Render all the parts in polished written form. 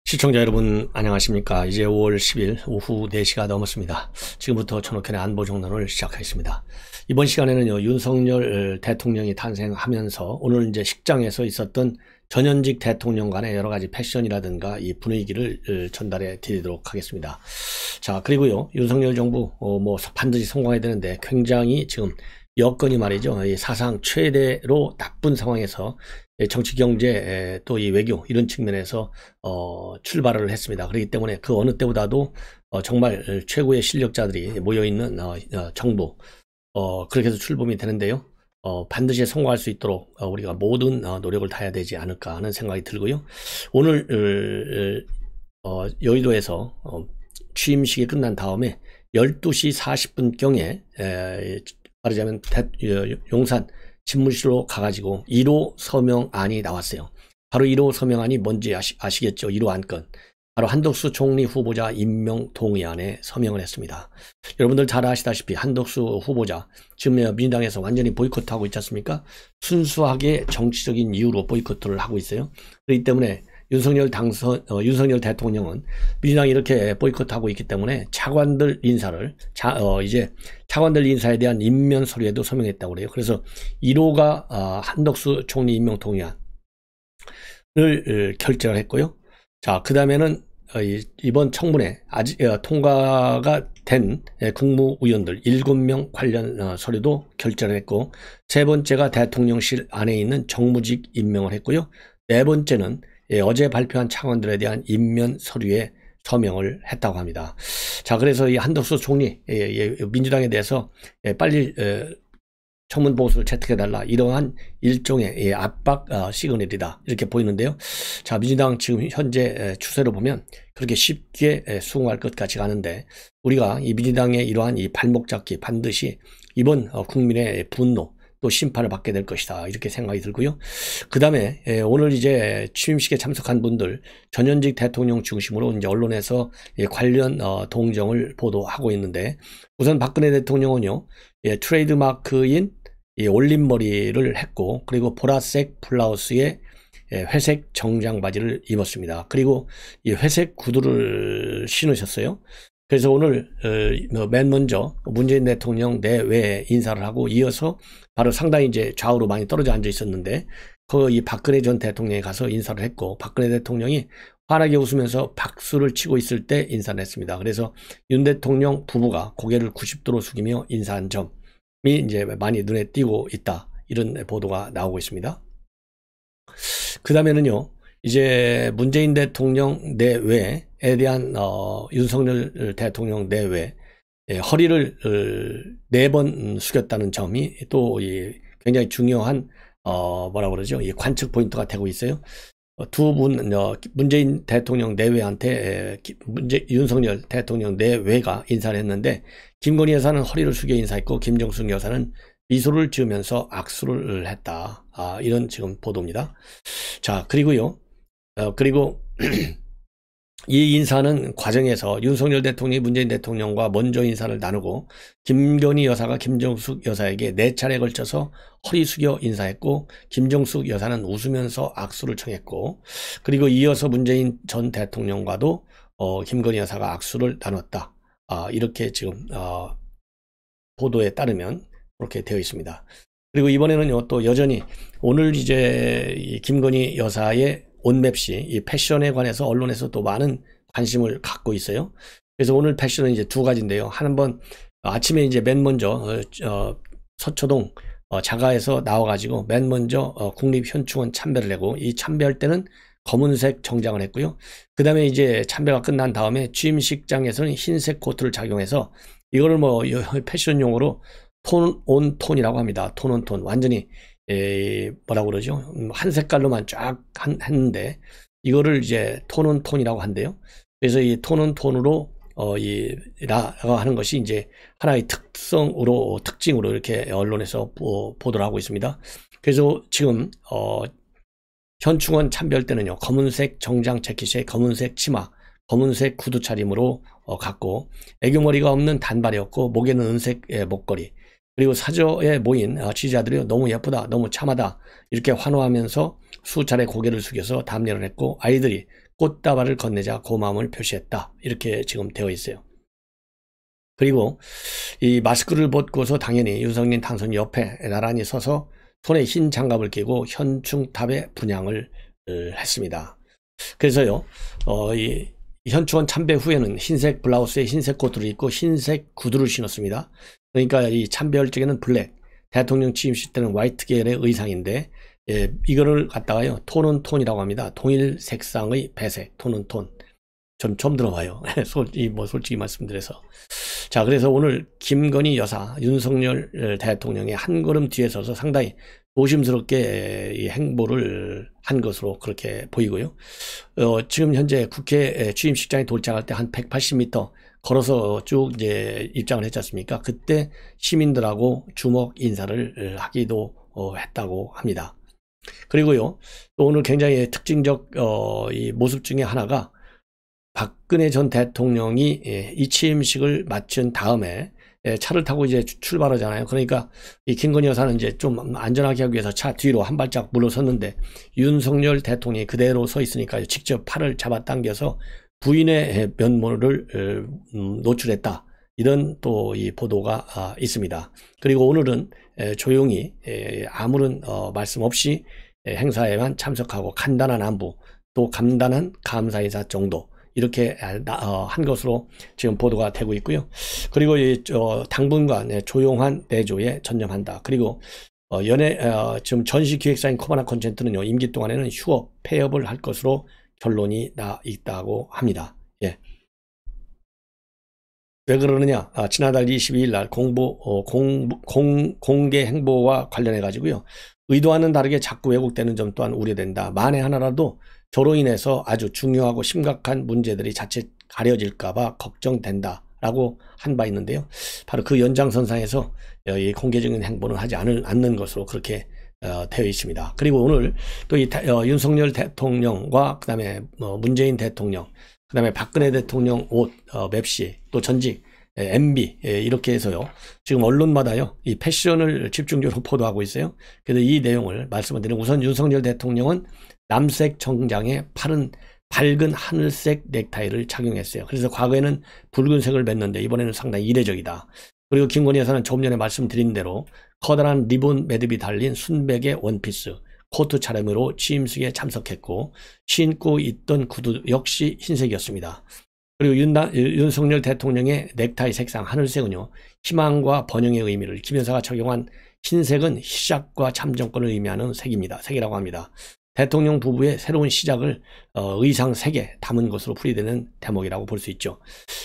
시청자 여러분 안녕하십니까. 이제 5월 10일 오후 4시가 넘었습니다. 지금부터 전옥현의 안보정론을 시작하겠습니다. 이번 시간에는요, 윤석열 대통령이 탄생하면서 오늘 이제 식장에서 있었던 전현직 대통령 간의 여러 가지 패션이라든가 이 분위기를 전달해 드리도록 하겠습니다. 자, 그리고요, 윤석열 정부 반드시 성공해야 되는데 굉장히 지금 여건이 말이죠, 이 사상 최대로 나쁜 상황에서 정치, 경제, 또 이 외교 이런 측면에서 출발을 했습니다. 그렇기 때문에 그 어느 때보다도 정말 최고의 실력자들이 모여있는 정부, 그렇게 해서 출범이 되는데요. 반드시 성공할 수 있도록 우리가 모든 노력을 다해야 되지 않을까 하는 생각이 들고요. 오늘 여의도에서 취임식이 끝난 다음에 12시 40분경에 말하자면 용산 집무실로 가가지고 1호 서명안이 나왔어요. 바로 1호 서명안이 뭔지 아시겠죠? 1호 안건. 바로 한덕수 총리 후보자 임명 동의안에 서명을 했습니다. 여러분들 잘 아시다시피 한덕수 후보자 지금 민주당에서 완전히 보이콧하고 있지 않습니까? 순수하게 정치적인 이유로 보이콧을 하고 있어요. 그렇기 때문에 윤석열 대통령은 민주당이 이렇게 보이콧하고 있기 때문에 차관들 인사를 이제 차관들 인사에 대한 임명 서류에도 서명했다고 그래요. 그래서 1호가 한덕수 총리 임명 동의안을 결재를 했고요. 자, 그 다음에는 이번 청문회 아직 통과가 된 국무위원들 7명 관련 서류도 결재를 했고, 세 번째가 대통령실 안에 있는 정무직 임명을 했고요. 네 번째는 어제 발표한 차관들에 대한 임명 서류에 서명을 했다고 합니다. 자, 그래서 이 한덕수 총리 민주당에 대해서 빨리 청문 보고서를 채택해달라, 이러한 일종의 압박 시그널이다, 이렇게 보이는데요. 자, 민주당 지금 현재 추세로 보면 그렇게 쉽게 수긍할 것 같지가 않은데, 우리가 이 민주당의 이러한 이 발목 잡기 반드시 이번 국민의 분노 또 심판을 받게 될 것이다, 이렇게 생각이 들고요. 그 다음에 오늘 이제 취임식에 참석한 분들 전현직 대통령 중심으로 이제 언론에서 관련 동정을 보도하고 있는데, 우선 박근혜 대통령은요, 트레이드 마크인 올림머리를 했고, 그리고 보라색 블라우스에 회색 정장 바지를 입었습니다. 그리고 이 회색 구두를 신으셨어요. 그래서 오늘 맨 먼저 문재인 대통령 내외 인사를 하고, 이어서 바로 상당히 이제 좌우로 많이 떨어져 앉아 있었는데 이 박근혜 전 대통령이 가서 인사를 했고, 박근혜 대통령이 환하게 웃으면서 박수를 치고 있을 때 인사를 했습니다. 그래서 윤 대통령 부부가 고개를 90도로 숙이며 인사한 점이 이제 많이 눈에 띄고 있다, 이런 보도가 나오고 있습니다. 그 다음에는요, 이제 문재인 대통령 내외에 대한 윤석열 대통령 내외 허리를 4번 숙였다는 점이 또 굉장히 중요한 뭐라 그러죠, 이 관측 포인트가 되고 있어요. 두 분 문재인 대통령 내외한테 윤석열 대통령 내외가 인사를 했는데, 김건희 여사는 허리를 숙여 인사했고 김정숙 여사는 미소를 지으면서 악수를 했다, 이런 지금 보도입니다. 자, 그리고요, 그리고 이 인사는 과정에서 윤석열 대통령이 문재인 대통령과 먼저 인사를 나누고, 김건희 여사가 김정숙 여사에게 4차례 걸쳐서 허리 숙여 인사했고, 김정숙 여사는 웃으면서 악수를 청했고, 그리고 이어서 문재인 전 대통령과도 김건희 여사가 악수를 나눴다, 이렇게 지금 보도에 따르면 그렇게 되어 있습니다. 그리고 이번에는요, 또 여전히 오늘 이제 이 김건희 여사의 옷맵시 이 패션에 관해서 언론에서 또 많은 관심을 갖고 있어요. 그래서 오늘 패션은 이제 두 가지인데요. 한번 아침에 이제 맨 먼저 서초동 자가에서 나와가지고 맨 먼저 국립현충원 참배를 하고, 이 참배할 때는 검은색 정장을 했고요. 그 다음에 이제 참배가 끝난 다음에 취임식장에서는 흰색 코트를 착용해서, 이거를 패션 용어로 톤 온 톤이라고 합니다. 톤 온 톤. 완전히 뭐라고 그러죠? 한 색깔로만 쫙 했는데, 이거를 이제 톤 온 톤이라고 한대요. 그래서 이 톤 온 톤으로 라고 하는 것이 이제 하나의 특징으로 이렇게 언론에서 보도를 하고 있습니다. 그래서 지금 현충원 참배할 때는요, 검은색 정장 재킷에 검은색 치마, 검은색 구두 차림으로 갔고, 애교머리가 없는 단발이었고, 목에는 은색 목걸이, 그리고 사저에 모인 지지자들이 너무 예쁘다, 너무 참하다 이렇게 환호하면서 수차례 고개를 숙여서 답례를 했고 아이들이 꽃다발을 건네자 고마움을 표시했다. 이렇게 지금 되어 있어요. 그리고 이 마스크를 벗고서 당연히 윤석열 당선 옆에 나란히 서서 손에 흰 장갑을 끼고 현충탑에 분향을 했습니다. 그래서요, 이 현충원 참배 후에는 흰색 블라우스에 흰색 코트를 입고 흰색 구두를 신었습니다. 그러니까 이 참배할 적에는 블랙, 대통령 취임식 때는 화이트 계열의 의상인데, 이거를 갖다가요, 톤은 톤이라고 합니다. 동일 색상의 배색, 톤은 톤. 전 처음 들어봐요. 솔직히 말씀드려서. 자, 그래서 오늘 김건희 여사, 윤석열 대통령의 한 걸음 뒤에 서서 상당히 조심스럽게 이 행보를 한 것으로 그렇게 보이고요. 지금 현재 국회 취임식장에 도착할 때 한 180m 걸어서 쭉 이제 입장을 했지 않습니까? 그때 시민들하고 주먹 인사를 하기도 했다고 합니다. 그리고요, 또 오늘 굉장히 특징적 이 모습 중에 하나가 박근혜 전 대통령이 이 취임식을 마친 다음에 차를 타고 이제 출발하잖아요. 그러니까 이 김건희 여사는 이제 좀 안전하게 하기 위해서 차 뒤로 한 발짝 물러섰는데 윤석열 대통령이 그대로 서 있으니까 직접 팔을 잡아당겨서 부인의 면모를 노출했다. 이런 또 이 보도가 있습니다. 그리고 오늘은 조용히 아무런 말씀 없이 행사에만 참석하고 간단한 안부 또 간단한 감사인사 정도 이렇게 한 것으로 지금 보도가 되고 있고요. 그리고 당분간 조용한 내조에 전념한다. 그리고 지금 전시기획사인 코바나 콘센트는요, 임기 동안에는 휴업, 폐업을 할 것으로 결론이 나 있다고 합니다. 예. 왜 그러느냐? 지난달 22일 날 공개 행보와 관련해 가지고요, 의도와는 다르게 자꾸 왜곡되는 점 또한 우려된다. 만에 하나라도 저로 인해서 아주 중요하고 심각한 문제들이 자칫 가려질까봐 걱정된다 라고 한 바 있는데요. 바로 그 연장선상에서 이 공개적인 행보는 하지 않는 것으로 그렇게 되어 있습니다. 그리고 오늘 또 이 윤석열 대통령과 그 다음에 문재인 대통령, 그 다음에 박근혜 대통령 옷 맵시, 또 전직 MB 이렇게 해서요, 지금 언론마다요 이 패션을 집중적으로 보도하고 있어요. 그래서 이 내용을 말씀을 드리면, 우선 윤석열 대통령은 남색 정장에 밝은 하늘색 넥타이를 착용했어요. 그래서 과거에는 붉은색을 맸는데 이번에는 상당히 이례적이다. 그리고 김건희 여사는 조금 전에 말씀드린 대로 커다란 리본 매듭이 달린 순백의 원피스, 코트 차림으로 취임식에 참석했고 신고 있던 구두 역시 흰색이었습니다. 그리고 윤석열 대통령의 넥타이 색상 하늘색은요, 희망과 번영의 의미를, 김 여사가 착용한 흰색은 시작과 참정권을 의미하는 색이라고 합니다. 대통령 부부의 새로운 시작을 의상 색에 담은 것으로 풀이되는 대목이라고 볼 수 있죠.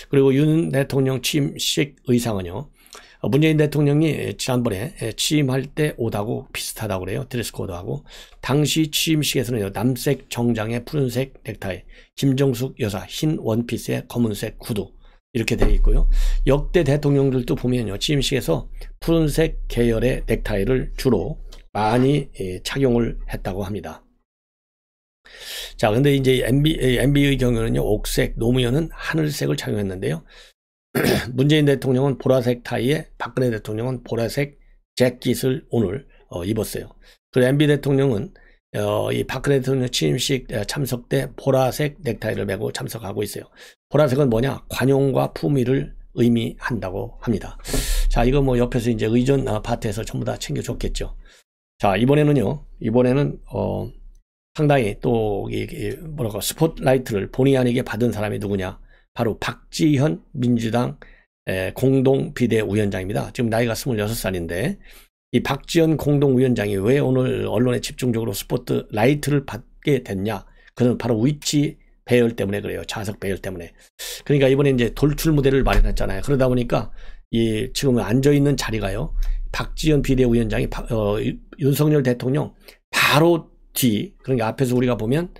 그리고 윤 대통령 취임식 의상은요, 문재인 대통령이 지난번에 취임할 때 옷하고 비슷하다고 그래요. 드레스 코드하고. 당시 취임식에서는요, 남색 정장에 푸른색 넥타이, 김정숙 여사 흰 원피스에 검은색 구두 이렇게 되어 있고요. 역대 대통령들도 보면요, 취임식에서 푸른색 계열의 넥타이를 주로 많이 착용을 했다고 합니다. 자, 근데 이제 MB의 경우는요, 옥색, 노무현은 하늘색을 착용했는데요. 문재인 대통령은 보라색 타이에 박근혜 대통령은 보라색 재킷을 오늘 입었어요. 그리고 MB 대통령은 이 박근혜 대통령 취임식 참석 때 보라색 넥타이를 메고 참석하고 있어요. 보라색은 뭐냐? 관용과 품위를 의미한다고 합니다. 자, 이거 뭐 옆에서 이제 의전 파트에서 전부 다 챙겨줬겠죠. 자, 이번에는 상당히 또 스포트라이트를 본의 아니게 받은 사람이 누구냐? 바로 박지현 민주당 공동 비대위원장입니다. 지금 나이가 26살인데 이 박지현 공동위원장이 왜 오늘 언론에 집중적으로 스포트라이트를 받게 됐냐? 그는 바로 위치 배열 때문에 그래요. 좌석 배열 때문에. 그러니까 이번에 이제 돌출 무대를 마련했잖아요. 그러다 보니까 이 지금 앉아있는 자리가요, 박지현 비대위원장이 윤석열 대통령 바로 뒤, 그러니까 앞에서 우리가 보면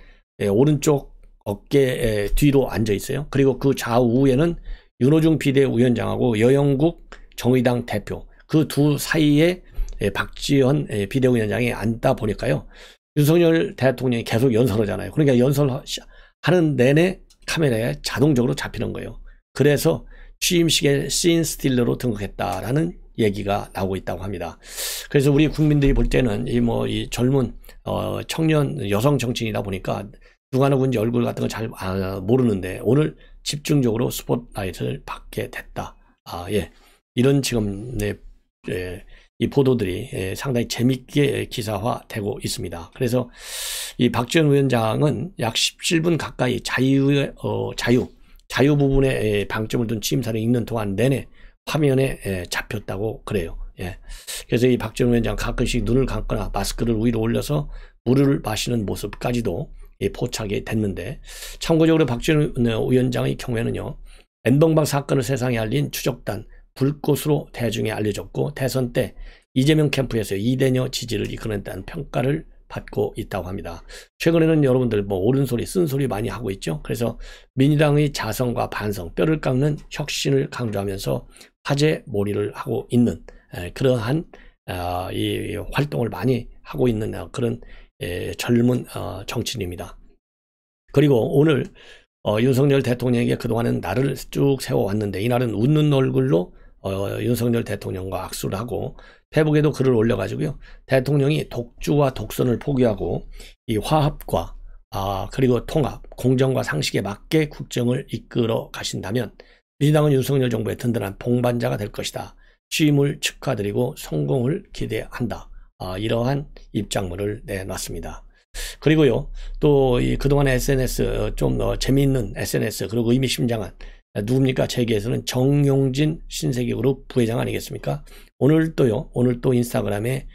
오른쪽 어깨 뒤로 앉아 있어요. 그리고 그 좌우에는 윤호중 비대위원장하고 여영국 정의당 대표, 그 두 사이에 박지원 비대위원장이 앉다 보니까요, 윤석열 대통령이 계속 연설하잖아요. 그러니까 연설하는 내내 카메라에 자동적으로 잡히는 거예요. 그래서 취임식에 씬 스틸러로 등극했다라는 얘기가 나오고 있다고 합니다. 그래서 우리 국민들이 볼 때는 이 젊은 청년 여성 정치인이다 보니까 누가 누군지 얼굴 같은 거 잘 모르는데 오늘 집중적으로 스포트라이트를 받게 됐다. 예. 이런 지금 이 보도들이 부분들이 재밌게 기사화되고 있습니다. 그래서 이 박지원 위원장은 약 17분 가까이 자유 부분에 방점을 둔 취임사를 읽는 동안 내내 화면에 잡혔다고 그래요. 예. 그래서 이 박지원 위원장 가끔씩 눈을 감거나 마스크를 위로 올려서 물을 마시는 모습까지도 포착이 됐는데, 참고적으로 박지원 위원장의 경우에는요, N번방 사건을 세상에 알린 추적단 불꽃으로 대중에 알려졌고, 대선 때 이재명 캠프에서 이대녀 지지를 이끌어냈다는 평가를 받고 있다고 합니다. 최근에는 여러분들 옳은 소리, 쓴 소리 많이 하고 있죠. 그래서 민주당의 자성과 반성, 뼈를 깎는 혁신을 강조하면서 화제 몰이를 하고 있는 그러한 이 활동을 많이 하고 있는 그런 젊은 정치인입니다. 그리고 오늘 윤석열 대통령에게 그동안은 날을 쭉 세워왔는데, 이날은 웃는 얼굴로 윤석열 대통령과 악수를 하고 페북에도 글을 올려가지고요, 대통령이 독주와 독선을 포기하고 이 화합과 그리고 통합, 공정과 상식에 맞게 국정을 이끌어 가신다면 민주당은 윤석열 정부의 든든한 동반자가 될 것이다. 취임을 축하드리고 성공을 기대한다. 이러한 입장문을 내놨습니다. 그리고요, 또 그동안의 SNS, 좀 재미있는 SNS, 그리고 의미심장한, 누굽니까? 재계에서는 정용진 신세계그룹 부회장 아니겠습니까? 오늘 또 인스타그램에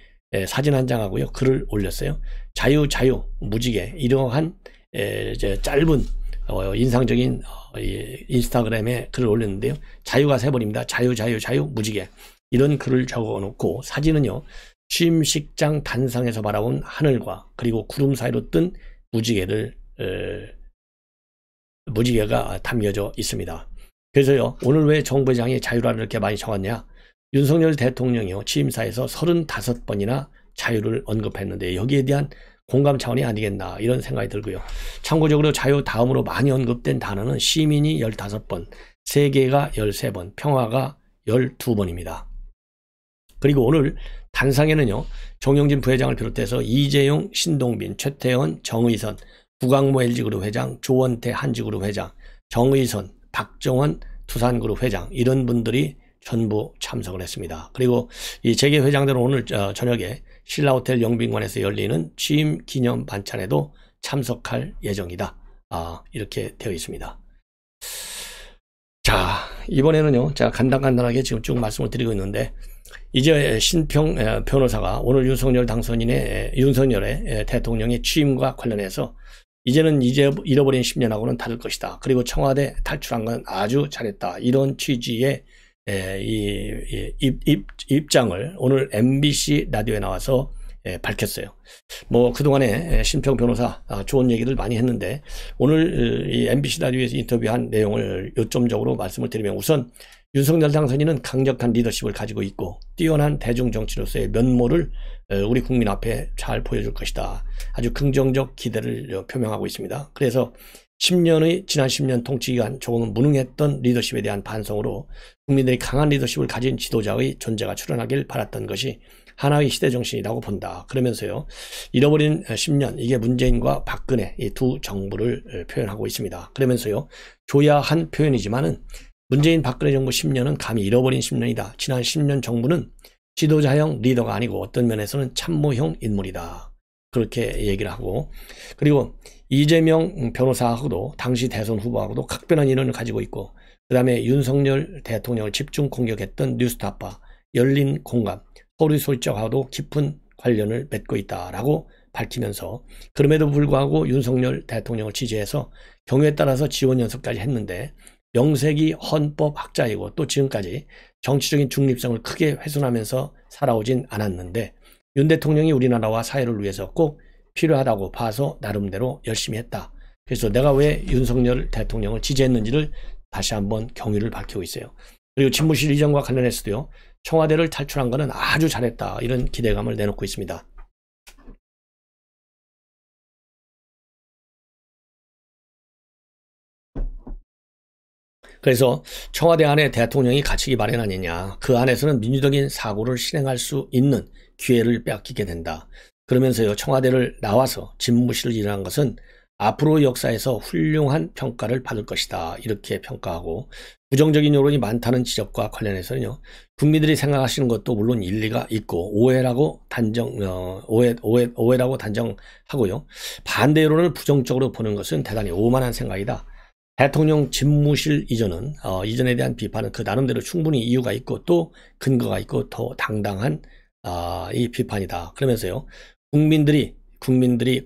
사진 한 장하고요, 글을 올렸어요. 자유 무지개, 이러한 짧은 인상적인 인스타그램에 글을 올렸는데요, 자유가 세 번입니다. 자유 무지개, 이런 글을 적어 놓고, 사진은요, 취임식장 단상에서 바라본 하늘과 그리고 구름 사이로 뜬 무지개가 담겨져 있습니다. 그래서요, 오늘 왜 정부장이 자유라를 이렇게 많이 적었냐? 윤석열 대통령이요, 취임사에서 35번이나 자유를 언급했는데 여기에 대한 공감 차원이 아니겠나, 이런 생각이 들고요. 참고적으로 자유 다음으로 많이 언급된 단어는 시민이 15번, 세계가 13번, 평화가 12번입니다. 그리고 오늘 단상에는요, 정용진 부회장을 비롯해서 이재용, 신동빈, 최태원, 정의선, 구강모 LG그룹 회장, 조원태 한지그룹 회장, 정의선, 박정원 두산그룹 회장, 이런 분들이 전부 참석을 했습니다. 그리고 이 재계 회장들은 오늘 저녁에 신라호텔 영빈관에서 열리는 취임 기념 만찬에도 참석할 예정이다. 이렇게 되어 있습니다. 자, 이번에는요, 제가 간단하게 지금 쭉 말씀을 드리고 있는데, 이제 신평 변호사가 오늘 윤석열의 대통령의 취임과 관련해서 이제는 잃어버린 10년하고는 다를 것이다. 그리고 청와대 탈출한 건 아주 잘했다. 이런 취지의 입장을 오늘 MBC 라디오에 나와서 밝혔어요. 그동안에 신평 변호사 좋은 얘기를 많이 했는데, 오늘 이 MBC 라디오에서 인터뷰한 내용을 요점적으로 말씀을 드리면, 우선 윤석열 당선인은 강력한 리더십을 가지고 있고 뛰어난 대중정치로서의 면모를 우리 국민 앞에 잘 보여줄 것이다. 아주 긍정적 기대를 표명하고 있습니다. 그래서 지난 10년 통치기간 조금은 무능했던 리더십에 대한 반성으로 국민들이 강한 리더십을 가진 지도자의 존재가 출현하길 바랐던 것이 하나의 시대정신이라고 본다. 그러면서요, 잃어버린 10년, 이게 문재인과 박근혜 이 두 정부를 표현하고 있습니다. 그러면서요, 조야한 표현이지만은 문재인 박근혜 정부 10년은 감히 잃어버린 10년이다. 지난 10년 정부는 지도자형 리더가 아니고 어떤 면에서는 참모형 인물이다. 그렇게 얘기를 하고, 그리고 이재명 변호사하고도 당시 대선 후보하고도 각별한 인연을 가지고 있고, 그 다음에 윤석열 대통령을 집중 공격했던 뉴스타파, 열린 공감, 서울소리적하고도 깊은 관련을 맺고 있다라고 밝히면서, 그럼에도 불구하고 윤석열 대통령을 지지해서 경우에 따라서 지원 연설까지 했는데, 명색이 헌법학자이고 또 지금까지 정치적인 중립성을 크게 훼손하면서 살아오진 않았는데, 윤 대통령이 우리나라와 사회를 위해서 꼭 필요하다고 봐서 나름대로 열심히 했다. 그래서 내가 왜 윤석열 대통령을 지지했는지를 다시 한번 경위를 밝히고 있어요. 그리고 집무실 이전과 관련해서도요, 청와대를 탈출한 것은 아주 잘했다. 이런 기대감을 내놓고 있습니다. 그래서 청와대 안에 대통령이 갇히기 마련 아니냐. 그 안에서는 민주적인 사고를 실행할 수 있는 기회를 빼앗기게 된다. 그러면서요, 청와대를 나와서 집무실을 일어난 것은 앞으로 역사에서 훌륭한 평가를 받을 것이다. 이렇게 평가하고, 부정적인 여론이 많다는 지적과 관련해서는요, 국민들이 생각하시는 것도 물론 일리가 있고 오해라고 단정하고요, 반대 여론을 부정적으로 보는 것은 대단히 오만한 생각이다. 대통령 집무실 이전은 이전에 대한 비판은 그 나름대로 충분히 이유가 있고 또 근거가 있고 더 당당한 이 비판이다. 그러면서요, 국민들이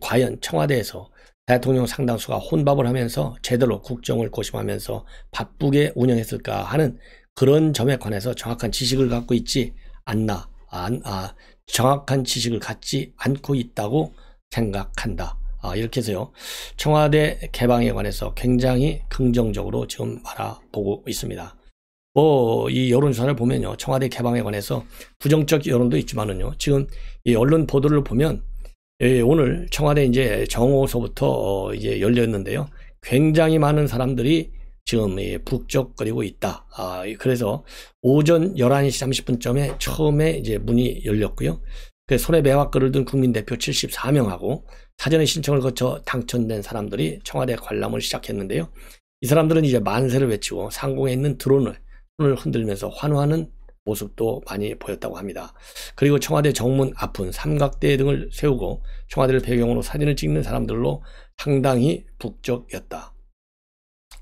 과연 청와대에서 대통령 상당수가 혼밥을 하면서 제대로 국정을 고심하면서 바쁘게 운영했을까 하는 그런 점에 관해서 정확한 지식을 갖고 있지 않나, 정확한 지식을 갖지 않고 있다고 생각한다. 이렇게 해서요, 청와대 개방에 관해서 굉장히 긍정적으로 지금 바라보고 있습니다. 이 여론조사를 보면요, 청와대 개방에 관해서 부정적 여론도 있지만은요, 지금 이 언론 보도를 보면 오늘 청와대 이제 정오서부터 이제 열렸는데요, 굉장히 많은 사람들이 지금 북적거리고 있다. 그래서 오전 11시 30분쯤에 처음에 이제 문이 열렸고요. 그 손에 매화글을 든 국민대표 74명하고 사전에 신청을 거쳐 당첨된 사람들이 청와대 관람을 시작했는데요. 이 사람들은 이제 만세를 외치고 상공에 있는 드론을 손을 흔들면서 환호하는 모습도 많이 보였다고 합니다. 그리고 청와대 정문 앞은 삼각대 등을 세우고 청와대를 배경으로 사진을 찍는 사람들로 상당히 북적였다.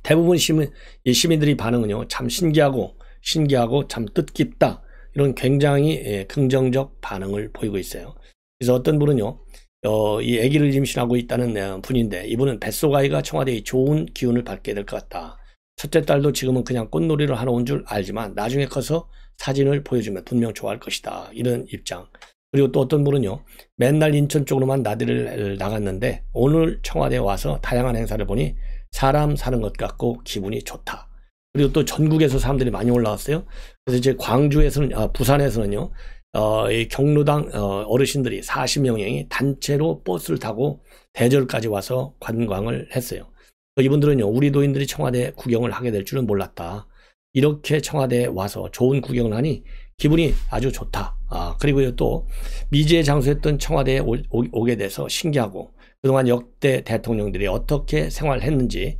대부분 시민들이 반응은요, 참 신기하고 참 뜻깊다, 이런 굉장히 긍정적 반응을 보이고 있어요. 그래서 어떤 분은요, 이 아기를 임신하고 있다는 분인데, 이분은 뱃속아이가 청와대의 좋은 기운을 받게 될 것 같다. 첫째 딸도 지금은 그냥 꽃놀이를 하러 온 줄 알지만 나중에 커서 사진을 보여주면 분명 좋아할 것이다, 이런 입장. 그리고 또 어떤 분은요, 맨날 인천 쪽으로만 나들이를 나갔는데 오늘 청와대에 와서 다양한 행사를 보니 사람 사는 것 같고 기분이 좋다. 그리고 또 전국에서 사람들이 많이 올라왔어요. 그래서 이제 부산에서는요, 이 경로당 어르신들이 40명이 단체로 버스를 타고 대절까지 와서 관광을 했어요. 이분들은요, 우리 노인들이 청와대 구경을 하게 될 줄은 몰랐다. 이렇게 청와대에 와서 좋은 구경을 하니 기분이 아주 좋다. 그리고 또 미지의 장소였던 청와대에 오게 돼서 신기하고 그동안 역대 대통령들이 어떻게 생활했는지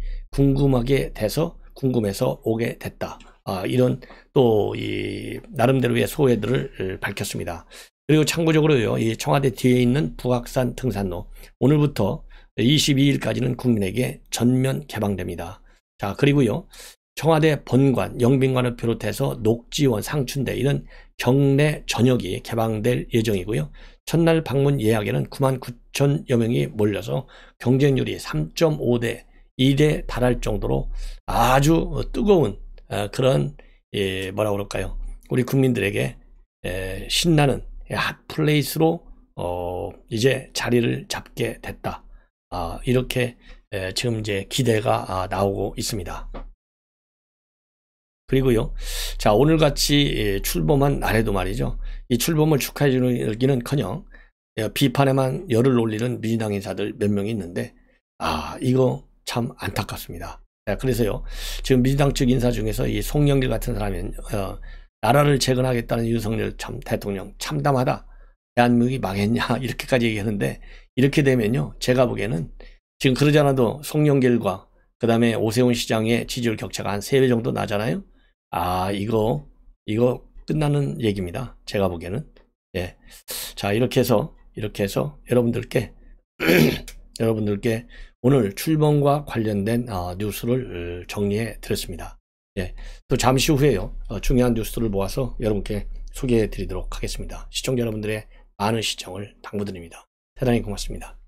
궁금해서 오게 됐다. 이런 또 이 나름대로의 소회들을 밝혔습니다. 그리고 참고적으로요, 이 청와대 뒤에 있는 북악산 등산로 오늘부터 22일까지는 국민에게 전면 개방됩니다. 자, 그리고요, 청와대 본관, 영빈관을 비롯해서 녹지원, 상춘대 이런 경내 전역이 개방될 예정이고요. 첫날 방문 예약에는 99,000여 명이 몰려서 경쟁률이 3.5대 2대 달할 정도로 아주 뜨거운 그런 뭐라 그럴까요? 우리 국민들에게 신나는 핫플레이스로 이제 자리를 잡게 됐다. 이렇게 지금 이제 기대가 나오고 있습니다. 그리고요, 자, 오늘같이 출범한 날에도 말이죠, 이 출범을 축하해 주기는커녕 비판에만 열을 올리는 민주당 인사들 몇 명이 있는데, 이거 참 안타깝습니다. 그래서요, 지금 민주당 측 인사 중에서 이 송영길 같은 사람은 나라를 재건하겠다는 윤석열 대통령 참담하다, 대한민국이 망했냐, 이렇게까지 얘기하는데, 이렇게 되면요, 제가 보기에는 지금 그러지 않아도 송영길과 그 다음에 오세훈 시장의 지지율 격차가 한 3배 정도 나잖아요. 이거 끝나는 얘기입니다, 제가 보기에는. 예. 자, 이렇게 해서 여러분들께 오늘 출범과 관련된 뉴스를 정리해 드렸습니다. 예. 또 잠시 후에요, 중요한 뉴스들을 모아서 여러분께 소개해 드리도록 하겠습니다. 시청자 여러분들의 많은 시청을 당부드립니다. 대단히 고맙습니다.